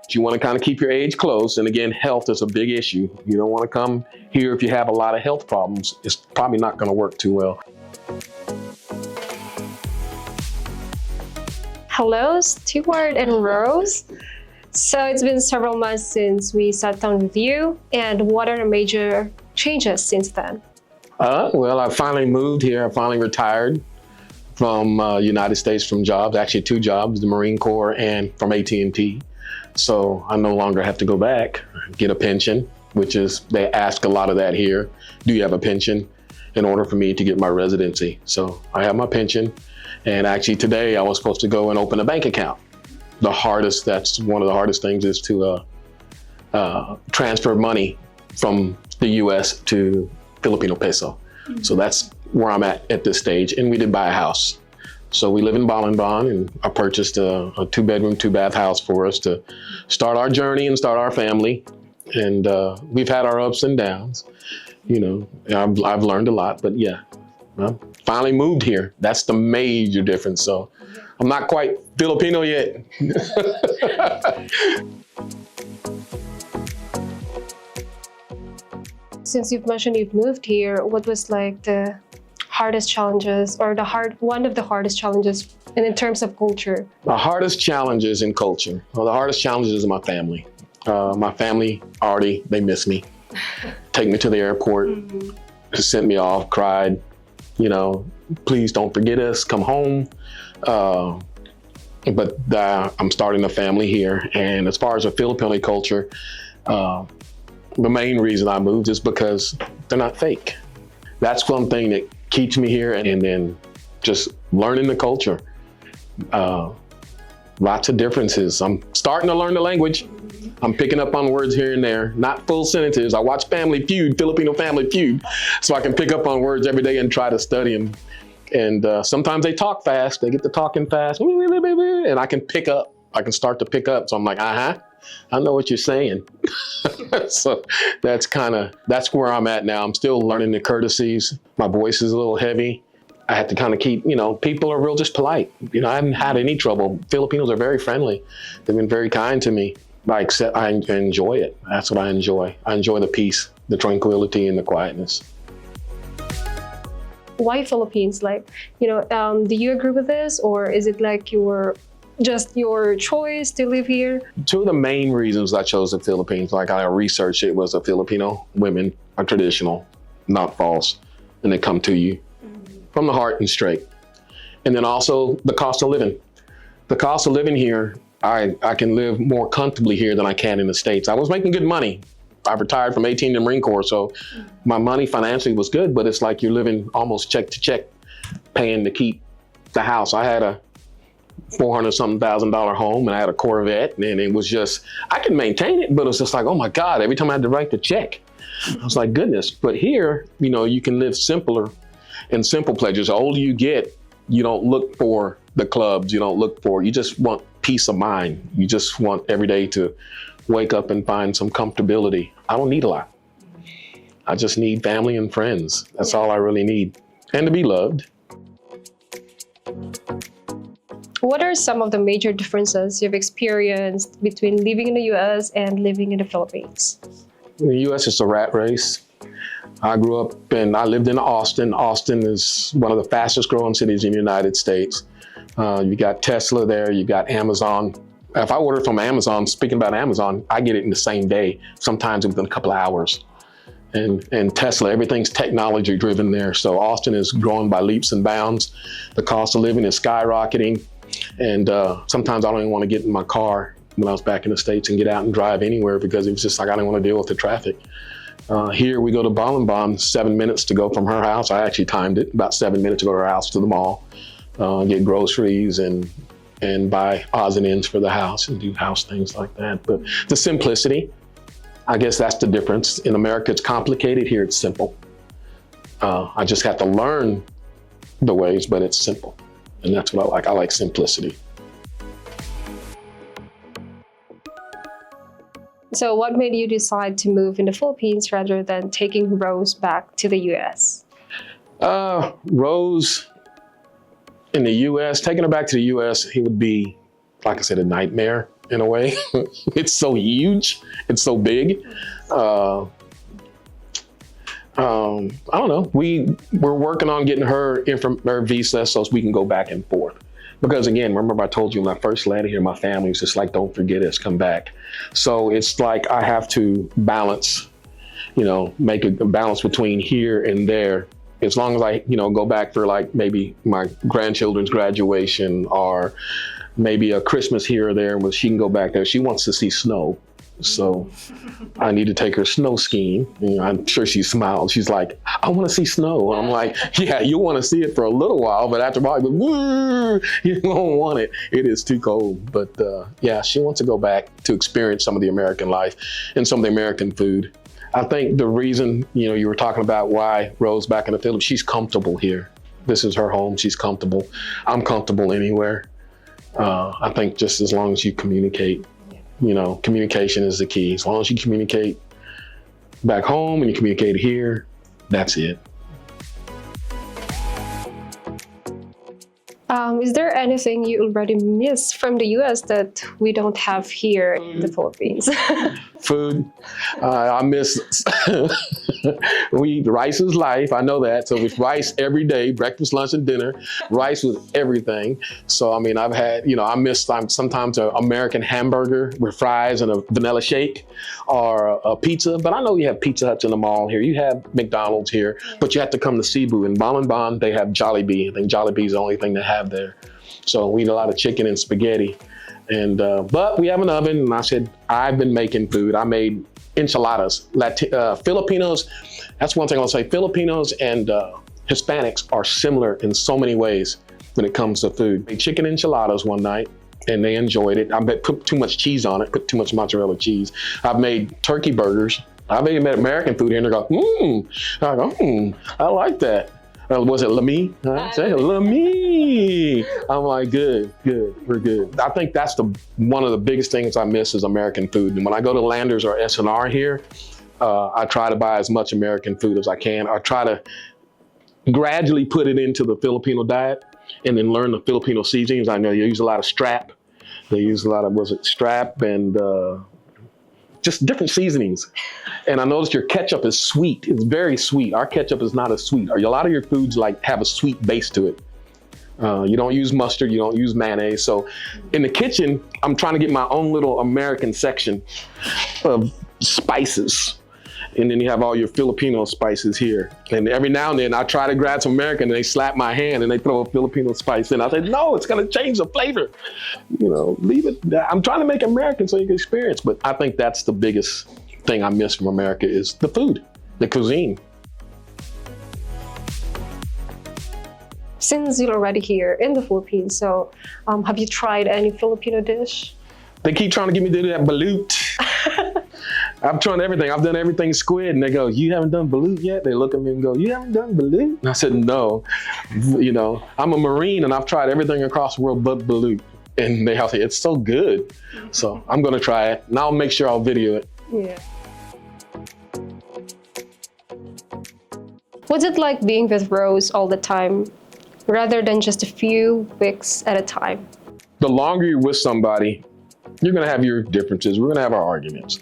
You want to kind of keep your age close. And again, health is a big issue. You don't want to come here if you have a lot of health problems. It's probably not going to work too well. Hello, Stuart and Rose. So it's been several months since we sat down with you. And what are the major changes since then? Well, I finally moved here. I finally retired from United States from jobs, actually 2 jobs, the Marine Corps and from AT&T. So I no longer have to go back, get a pension, which is, they ask a lot of that here. Do you have a pension in order for me to get my residency? So I have my pension. And actually today I was supposed to go and open a bank account. That's one of the hardest things is to transfer money from the US to Filipino peso. So that's where I'm at this stage. And we did buy a house. So we live in Balinban, and I purchased a 2-bedroom, 2-bath house for us to start our journey and start our family. And we've had our ups and downs. You know, I've learned a lot, but yeah, I finally moved here. That's the major difference. So I'm not quite Filipino yet. Since you've mentioned you've moved here, what was like the hardest challenges or one of the hardest challenges in terms of culture? The hardest challenges in culture. Well, the hardest challenges is my family. My family already, they miss me. Take me to the airport, sent me off, cried, you know, please don't forget us, come home. But I'm starting a family here. And as far as the Filipino culture, the main reason I moved is because they're not fake. That's one thing that keeps me here, and then just learning the culture. Lots of differences. I'm starting to learn the language. I'm picking up on words here and there, not full sentences. I watch Family Feud, Filipino Family Feud, so I can pick up on words every day and try to study them. And sometimes they talk fast, they get to talking fast, and I can start to pick up. So I'm like, I know what you're saying. So that's where I'm at now. I'm still learning the courtesies. My voice is a little heavy. I had to kind of keep, you know, people are real just polite. You know, I haven't had any trouble. Filipinos are very friendly. They've been very kind to me. I enjoy it. That's what I enjoy. I enjoy the peace, the tranquility, and the quietness. Why Philippines? Like, you know, do you agree with this, or is it like just your choice to live here? 2 of the main reasons I chose the Philippines, like I researched it, was that Filipino women are traditional, not false, and they come to you from the heart and straight. And then also the cost of living. The cost of living here, I can live more comfortably here than I can in the States. I was making good money. I retired from AT&T Marine Corps, so my money financially was good, but it's like you're living almost check to check, paying to keep the house. I had a $400-something thousand home, and I had a Corvette, and it was just, I could maintain it, but it was just like, oh my God, every time I had to write the check, I was like, goodness. But here, you know, you can live simpler and simple pleasures. The older you get, you don't look for the clubs, you just want peace of mind. You just want every day to wake up and find some comfortability. I don't need a lot. I just need family and friends. That's all I really need. And to be loved. What are some of the major differences you've experienced between living in the US and living in the Philippines? In the US, it's a rat race. I grew up and I lived in Austin. Austin is one of the fastest growing cities in the United States. You got Tesla there, you got Amazon. If I order from Amazon, speaking about Amazon, I get it in the same day, sometimes within a couple of hours. And Tesla, everything's technology driven there. So Austin is growing by leaps and bounds. The cost of living is skyrocketing. And sometimes I don't even want to get in my car when I was back in the States and get out and drive anywhere, because it was just like, I didn't want to deal with the traffic. Here we go to Balinban, 7 minutes to go from her house. I actually timed it, about 7 minutes to go to her house to the mall, get groceries and buy odds and ends for the house and do house things like that. But the simplicity, I guess that's the difference. In America, it's complicated. Here, it's simple. I just have to learn the ways, but it's simple. And that's what I like. I like simplicity. So what made you decide to move in the Philippines rather than taking Rose back to the US? Rose in the US, taking her back to the US, it would be like I said, a nightmare in a way. It's so huge, it's so big. I don't know. We're working on getting her visa so we can go back and forth. Because again, remember I told you when I first landed here, my family was just like, don't forget us, come back. So it's like I have to balance, make a balance between here and there. As long as I, go back for like maybe my grandchildren's graduation or maybe a Christmas here or there, where she can go back there. She wants to see snow. So I need to take her snow skiing. I'm sure she smiled. She's like, I want to see snow. And I'm like, yeah, you want to see it for a little while, but after a while, you don't want it. It is too cold. But yeah, she wants to go back to experience some of the American life and some of the American food. I think the reason, you were talking about why Rose back in the Philippines, she's comfortable here. This is her home. She's comfortable. I'm comfortable anywhere. I think just as long as you communicate, communication is the key. As long as you communicate back home and you communicate here, that's it. Is there anything you already miss from the US that we don't have here in the Philippines? Food. I miss, we eat rice is life. I know that. So it's rice every day, breakfast, lunch, and dinner, rice with everything. So, I've had, I miss sometimes an American hamburger with fries and a vanilla shake or a pizza. But I know you have Pizza Huts in the mall here. You have McDonald's here, but you have to come to Cebu. In Balan, they have Jollibee. I think Jollibee is the only thing they have there. So we eat a lot of chicken and spaghetti. And but we have an oven, and I said, I've been making food. I made enchiladas. Filipinos, that's one thing I'll say. Filipinos and Hispanics are similar in so many ways when it comes to food. I made chicken enchiladas one night, and they enjoyed it. I put too much cheese on it, put too much mozzarella cheese. I've made turkey burgers. I've even made American food here, and they go, I go, I like that. Was it Lamy? Say Lamy. I'm like, good, we're good. I think that's one of the biggest things I miss is American food. And when I go to Landers or S&R here, I try to buy as much American food as I can. I try to gradually put it into the Filipino diet and then learn the Filipino seasonings. I know you use a lot of strap. They use a lot of, strap and just different seasonings. And I noticed your ketchup is sweet. It's very sweet. Our ketchup is not as sweet. A lot of your foods have a sweet base to it. You don't use mustard, you don't use mayonnaise. So in the kitchen, I'm trying to get my own little American section of spices. And then you have all your Filipino spices here. And every now and then I try to grab some American and they slap my hand and they throw a Filipino spice in. I say, no, it's gonna change the flavor. Leave it. I'm trying to make American so you can experience. But I think that's the biggest thing I miss from America is the food, the cuisine. Since you're already here in the Philippines, so have you tried any Filipino dish? They keep trying to get me to do that balut. I've tried everything. I've done everything squid. And they go, you haven't done balut yet? They look at me and go, you haven't done balut? And I said, no. I'm a Marine and I've tried everything across the world but balut. And they say, it's so good. So I'm going to try it. And I'll make sure I'll video it. Yeah. What's it like being with Rose all the time rather than just a few weeks at a time? The longer you're with somebody, you're going to have your differences. We're going to have our arguments.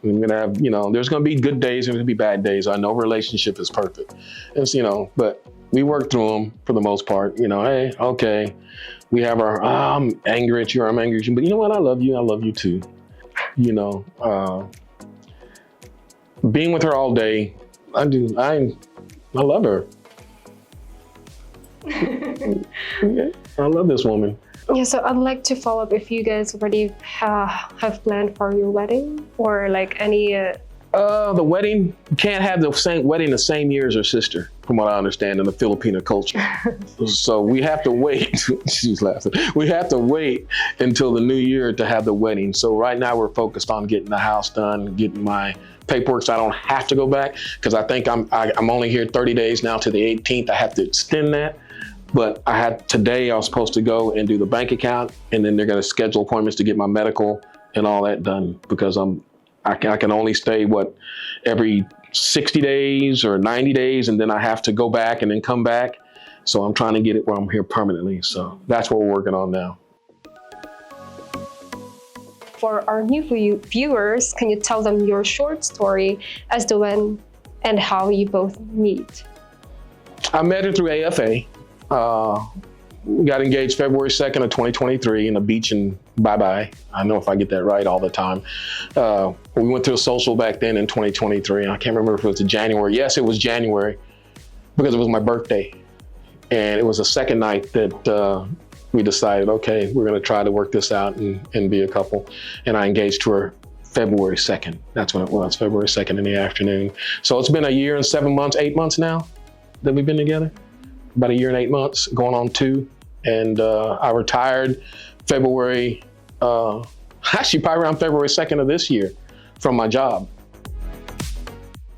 We're going to have, there's going to be good days and there's going to be bad days. I know relationship is perfect. It's, but we work through them for the most part. Hey, okay. We have our, I'm angry at you, I'm angry at you. But you know what? I love you too. Being with her all day, I love her. Yeah, I love this woman. Yeah, so I'd like to follow up if you guys already have planned for your wedding or any... The wedding, you can't have the same wedding the same year as her sister, from what I understand in the Filipino culture. So we have to wait. She's laughing. We have to wait until the new year to have the wedding. So right now we're focused on getting the house done, getting my paperwork so I don't have to go back, because I think I'm only here 30 days now to the 18th. I have to extend that. But today I was supposed to go and do the bank account, and then they're going to schedule appointments to get my medical and all that done, because I can only stay every 60 days or 90 days, and then I have to go back and then come back. So I'm trying to get it where I'm here permanently. So that's what we're working on now. for our new viewers, can you tell them your short story as to when and how you both meet? I met her through AFA. We got engaged February 2nd of 2023 in a beach in Bye-Bye. I know if I get that right all the time. We went to a social back then in 2023. I can't remember if it was January. Yes, it was January because it was my birthday. And it was the second night that we decided, okay, we're gonna try to work this out and be a couple. And I engaged to her February 2nd. That's when it was, February 2nd in the afternoon. So it's been a year and 7 months, 8 months now that we've been together. About a year and 8 months, going on 2. And I retired February, actually probably around February 2nd of this year from my job.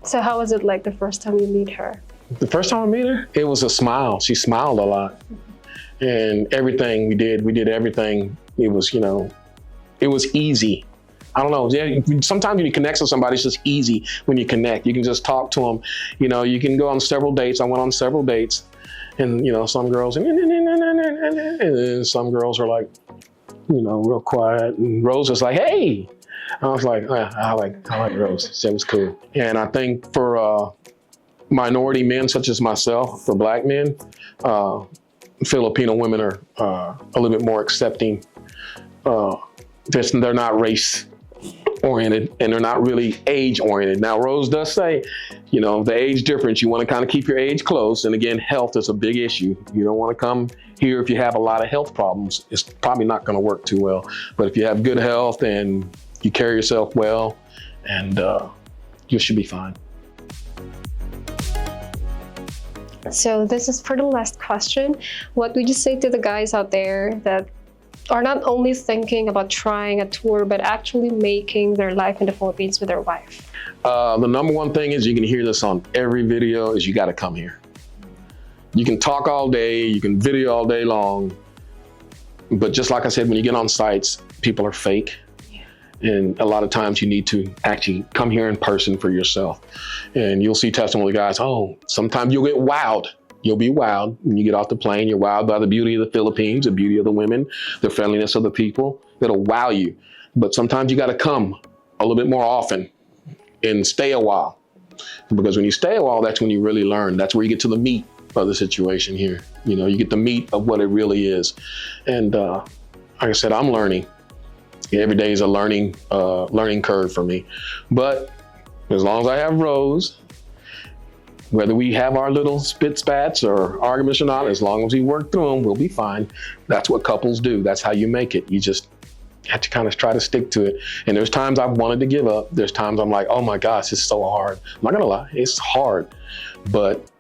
So how was it like the first time you meet her? The first time I met her, it was a smile. She smiled a lot. And everything we did everything. It was, you know, it was easy. I don't know, sometimes when you connect with somebody, it's just easy when you connect. You can just talk to them. You know, you can go on several dates. I went on several dates. And, you know, some girls, and some girls are like, you know, real quiet. And Rose was like, hey. I was like, I like Rose. She was cool. And I think for minority men such as myself, for Black men, Filipino women are a little bit more accepting. They're not race oriented and they're not really age oriented. Now, Rose does say, you know, the age difference, you want to kind of keep your age close. And again, health is a big issue. You don't want to come here if you have a lot of health problems. It's probably not going to work too well. But if you have good health and you carry yourself well, and you should be fine. So this is for the last question. What would you say to the guys out there that are not only thinking about trying a tour, but actually making their life in the Philippines with their wife? The number one thing is, you can hear this on every video, is you got to come here. You can talk all day, you can video all day long, but just like I said, when you get on sites, people are fake. And a lot of times you need to actually come here in person for yourself. And you'll see testimony guys, oh, sometimes you'll get wowed. You'll be wowed when you get off the plane. You're wowed by the beauty of the Philippines, the beauty of the women, the friendliness of the people. That'll wow you. But sometimes you got to come a little bit more often and stay a while. Because when you stay a while, that's when you really learn. That's where you get to the meat of the situation here. You know, you get the meat of what it really is. And like I said, I'm learning. Every day is a learning curve for me. But as long as I have Rose, whether we have our little spats or arguments or not, as long as we work through them, we'll be fine. That's what couples do. That's how you make it. You just have to kind of try to stick to it. And there's times I've wanted to give up. There's times I'm like, oh my gosh, it's so hard. I'm not gonna lie, it's hard. But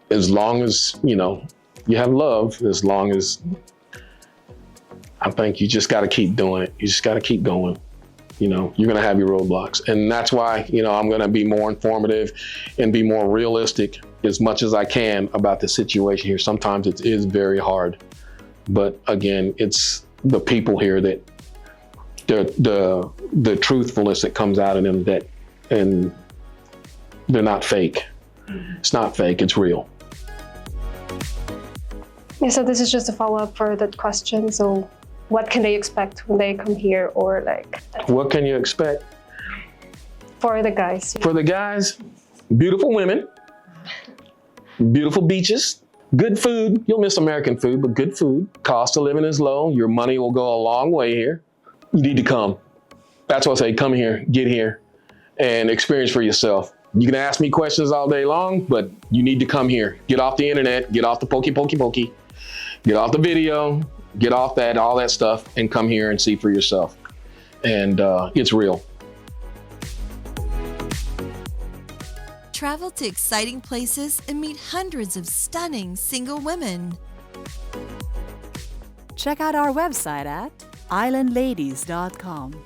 as long as, you know, you have love, as long as, I think you just got to keep doing it. You just got to keep going. You know, you're going to have your roadblocks. And that's why, you know, I'm going to be more informative and be more realistic as much as I can about the situation here. Sometimes it is very hard. But again, it's the people here that the truthfulness that comes out of them, that, and they're not fake. It's not fake, it's real. Yeah, so this is just a follow-up for that question. So what can they expect when they come here, or like? What can you expect? For the guys. For the guys, beautiful women, beautiful beaches, good food. You'll miss American food, but good food. Cost of living is low. Your money will go a long way here. You need to come. That's why I say, come here, get here, and experience for yourself. You can ask me questions all day long, but you need to come here. Get off the internet, get off the pokey, get off the video, get off that, all that stuff, and come here and see for yourself. And it's real. Travel to exciting places and meet hundreds of stunning single women. Check out our website at islandladies.com.